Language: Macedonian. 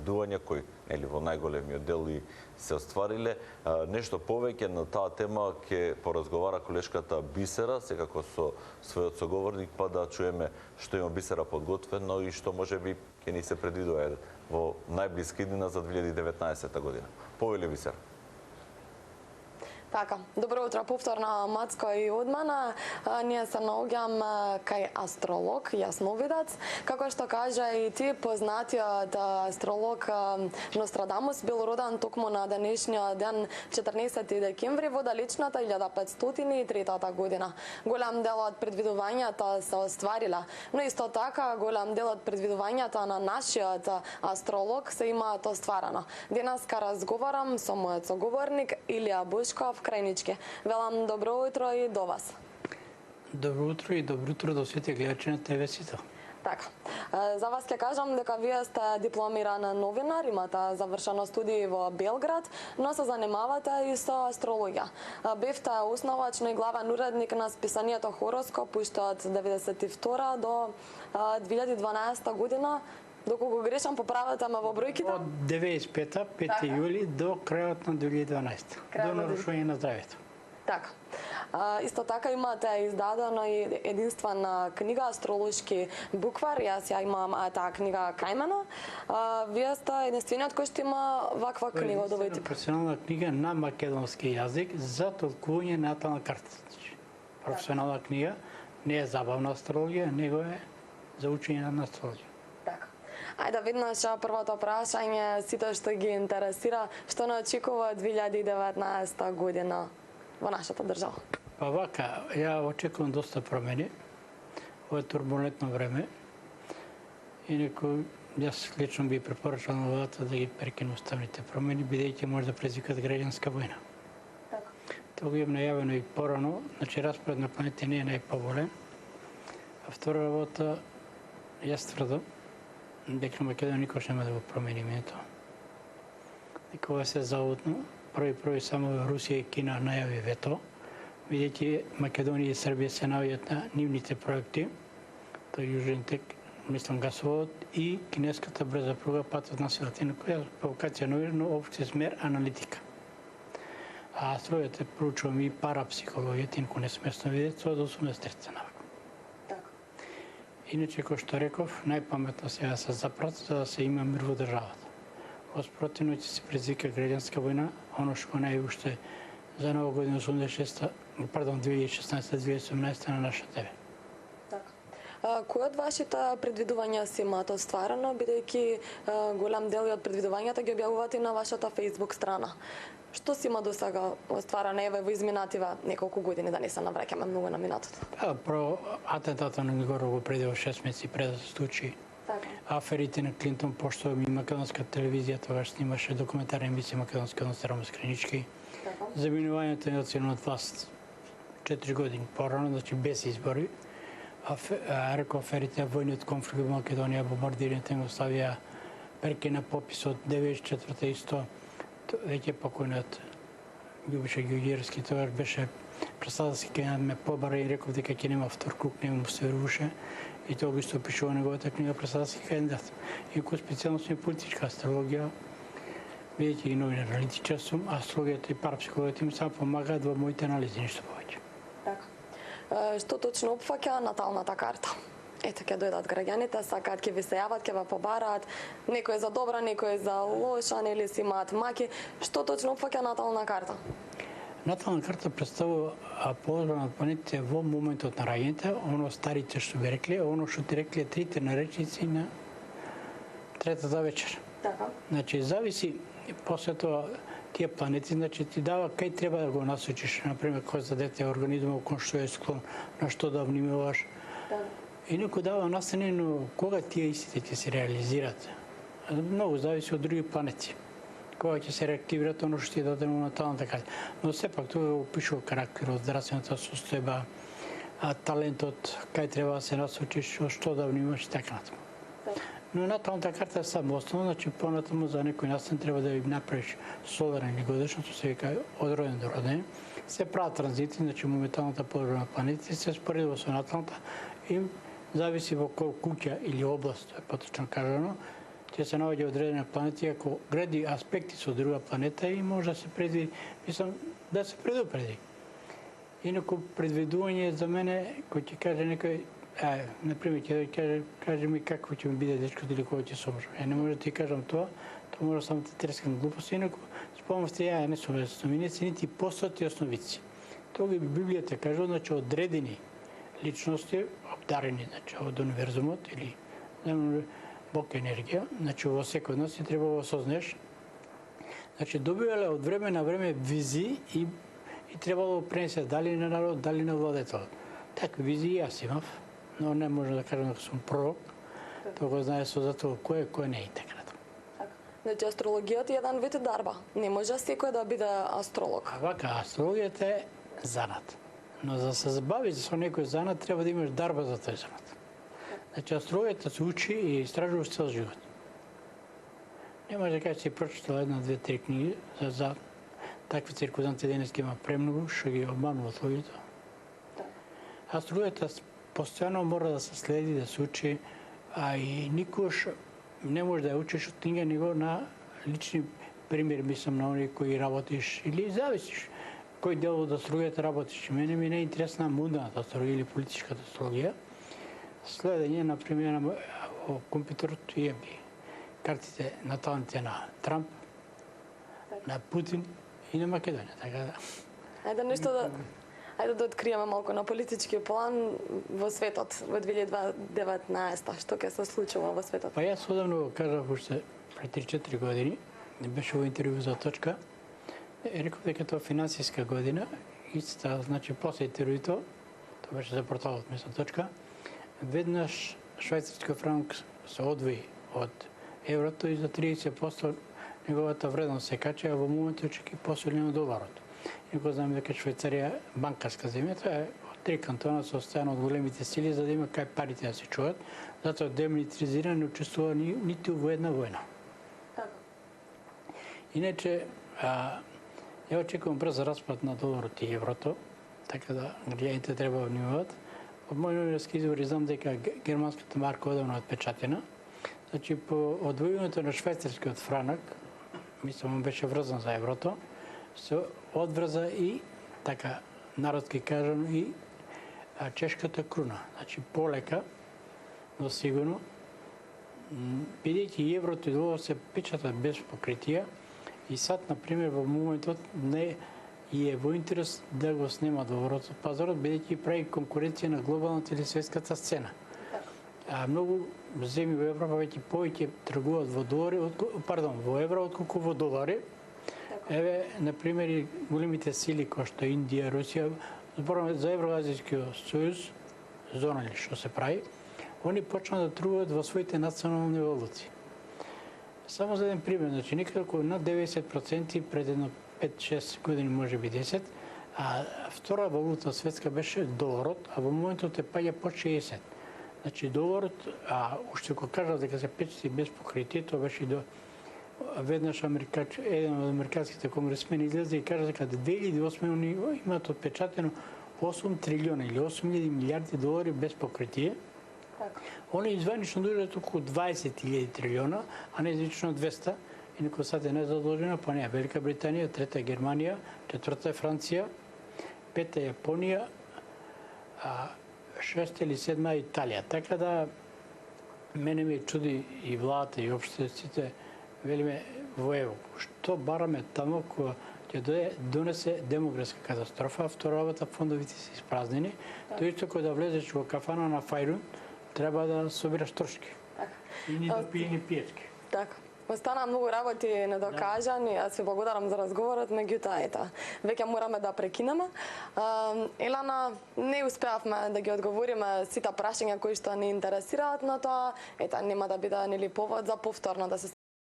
предвидувања кои нели во најголемиот дел и се оствариле. Нешто повеќе на таа тема ќе поразговара колешката Бисера, секако со својот соговорник, па да чуеме што има Бисера подготвено и што можеби ќе ни се предвидува во најблиска иднина за 2019 година. Повели Бисера. Така, добро утро повторно, Мацко и од мене. Ние се наоѓам кај астролог, јасновидец. Како што кажа и ти, познатиот астролог Нострадамус бил роден токму на денешниот ден 14 декември во далечната 1503 година. Голем дел од предвидувањата се оствариле, но исто така голем дел од предвидувањата на нашиот астролог се имаат остварено. Денеска разговарам со мојот соговорник Илија Бушков Крајнички. Велам добро утро и до вас. Добро утро и добро утро до сите гледачи на ТВ Сито. Така. За вас ќе кажам дека вие сте дипломиран новинар, имате завршено студии во Белград, но се занимавате и со астрологија. Бевте основач и главен уредник на списанието Хороскоп уште од 1992 до 2012 година. Доколку грешам, поправете ме во бројките. Од 95-та, 5 јули до крајот на 2012. До нарушување на здравјето. Така. Исто така имате издадено и единствена книга Астролошки буквар. Јас ја имам таа книга кај мене. Вие сте единствениот кој што има ваква книга од овој тип. Професионална книга на македонски јазик за толкување на натална карта. Професионална книга не е забавна астрологија, него е за учење на астрологија. Ајде веднаш првото прашање, сите што ги интересира, што не очекува 2019 година во нашата држава? Па вака, ја очекувам доста промени. Ова е турбулентно време. Инаку, јас лично би препорачал на владата да ги прекине уставните промени, бидејќи може да предизвикат граѓанска војна. Тоа го имам најавено и порано, значи распоред на планети не е најповолен. А втора работа, јас тврдам дека Македонија никош нема да го промени името. Дека ова се заутно, први само Русија и Кина најави вето, бидејќи Македонија и Србија се наоѓаат на нивните проекти, тој јужен тек, мислам гасовод и кинеската брза пруга патот на силата, на која провокација новина, но општи смер аналитика. А астрологијата проучувам и парапсихологијата, инаку не сме ясновидец, од 80 навак. Иначе, кој што реков, најпаметно сега се запрат за да се има мир во државата. Во спротивно ќе се предизвика граѓанска војна, оно што најуште за нова година 2016-2018 на наша ТВ. Кој од вашите предвидувања си имате остварено, бидејќи голем дел од предвидувањата ги објавувате на вашата Facebook страна? Што си има до сега остварено еве во изминатива неколку години, да не се навраќаме многу на минатото? Про атентатот на Григоров преди 6 месеци пред да се случи. Аферите на Клинтон, пошто и македонска телевизија тогаш снимаше документарна емисија македонска на Нострадамус Крајнички. Заминувањето на националната власт 4 години порано, значи без избори. Аферите војниот конфликт во Македонија, бомбардирањето на Југославија, прекина пописот 94-та исто. Веќе покојниот Љубиша Ѓуѓерски тогаш беше представил се ќе ме побара и реков дека ќе нема втор круг, нема му се веруваше. И тоа го исто пишува неговата книга Преседателски кандидат. Иако специјално сум политичка астрологија, бидејќи и новин аналитичар сум, астрологијата и парапсихологијата ми само помагаат во моите анализи, ништо повеќе. Така. Што точно опфаќа наталната карта? Ето, ќе дојдат граѓаните, сакаат, ќе ви се јават, ќе ве побараат, некој за добра, некој за лоша, нели си имаат маки. Што точно опфаќа натална карта? Натална карта представува положба на планетите во моментот на раѓањето, оно старите што би рекле, оно што ти рекле трите наречници на третата вечер. Така. Значи, зависи после тоа тие планети, значи ти дава кај треба да го насочиш, например, кој за дете организмот кон што е склон, на што да внимаваш. Инаку дава настанено кога тие истите ќе се реализираат. Многу зависи од други планети. Кога ќе се реактивираат оно што ти даде на наталната карта. Но сепак тоа опишува карактерот, здравствената состојба, талентот, кај треба да се насочиш, што да внимаваш и така натаму. Но наталната карта е само основно, значи понатаму за некој настан треба да ја направиш соларен или годишното, се вика од роден до роден. Се прават транзити, значи моменталната положба на планетите се споредува со наталната и зависи во кој куќа или област, поточно кажано, ќе се наоѓа одредена планета, ако гради аспекти со друга планета и може да се предвиди, мислам, да се предупреди. Инаку предвидување за мене, кој ќе каже некој, например, ќе каже ми како ќе ми биде дечкото или кога ќе се омршам. Не може да ти кажам тоа, тоа може само да трескам глупости, инаку спомнавте ја не сум основници, нити постати основици. Тога и Библијата кажува, значи одредени личности, обдарени, значи од универзумот или Бог енергија, значи во секој од нас и треба да осознаеш. Значи добивале од време на време визии и требало да пренесе дали на народ, дали на владетел. Такви визии јас имав, но не може да кажам дека сум пророк. Тоа го знае со затоа кој не и така. Значи астрологијата е еден вид дарба. Не може секој да биде астролог. Вака, астрологијата е занат. Но за да се забави со некој занат, треба да имаш дарба за тој занат. Значи, астрологијата се учи и истражува цел живот. Не може да кажеш, че си прочитал една, две, три книги, за такви циркузанти денес има премногу, што ги обмануват луѓето. Астрологијата постојано мора да се следи, да се учи, а и никош не може да ја учиш од книга, него на лични примери, мислам на оние кои работиш или зависиш. Кој дел од астрологијата работиш? Мене ми не е интересна мундената астрологија или политичката астрологија. Следење, например, на компјутерот имам ги картите наталните на Трамп, на Путин и на Македонија. Така да. Ајде да откриеме малку на политички план во светот во 2019. Што ќе се случува во светот? Па јас одамно го кажав уште пред 3-4 години, не беше во интервју за точка, реков дека тоа финансиска година, истата, значи после интервјуто, тоа беше за порталот мислам точка, веднаш швајцарски франк се одвои од еврото и за 30% неговата вредност се качи, а во моментот ќе посилни од доларот. Инаку знам дека Швајцарија банкарска земја, тоа е од 3 кантона состојано од големите сили за да има кај парите да се чуваат, затоа демилитаризира не учествува ниту во една војна. Иначе, ја очекувам брз распад на доларот и еврото, така да граѓаните треба да внимават. Од мој новинарски извори знам дека германската марка одавно е отпечатена. Значи, по одвојувањето на швајцарскиот франак, мислам, беше врзан за еврото, се одврза и, така, народски кажано, и чешката круна. Значи, полека, но сигурно, бидејќи еврото и доларот се печатат без покритија, и сад, например, во моментот не и е во интерес да го снемат во пазарот, бидејќи прави конкуренција на глобалната или светската сцена. Многу земји во Европа веќе повеќе тргуваат во долари, во евро отколку во долари. Еве, например, големите сили кои што Индија, Русија, зборуваме за Евроазијскиот сојуз, зона или што се прави, они почнаа да тргуваат во своите национални валути. Само за еден пример, значи некако над 90% пред едно 5-6 години, може би 10, а втора валута светска беше доларот, а во моментот е паѓа по 60. Значи доларот, уште го кажав дека се печати без покритие, тоа беше до веднаш еден од американските конгресмени излезе и кажа дека 2008 имаат отпечатено 8 трилиона или 8.000 милиарди долари без покритие. Они изванично дојдат околу 20.000 трилиона, а не звично 200. Инаку сад е незадолжена, па не, Велика Британија, трета е Германија, четврта е Франција, пета е Јапонија, шеста или седма е Италија. Така да, мене ми чуди и владата и општествите, велиме во ево, што бараме тамо кога ќе донесе демографска катастрофа, второвата фондовите се испразнени, тоа исто кој да влезеш во кафана на Фајрун, треба да собираш трошки. И ни да пие, ни пиечки. Така. Остана многу работи недокажани, јас ви благодарам за разговорот, меѓутоа ета, веќе мораме да прекинеме. Елана, не успеавме да ги одговориме сите прашања кои што ни интересираат, но тоа ета нема да биде нели повод за повторно да се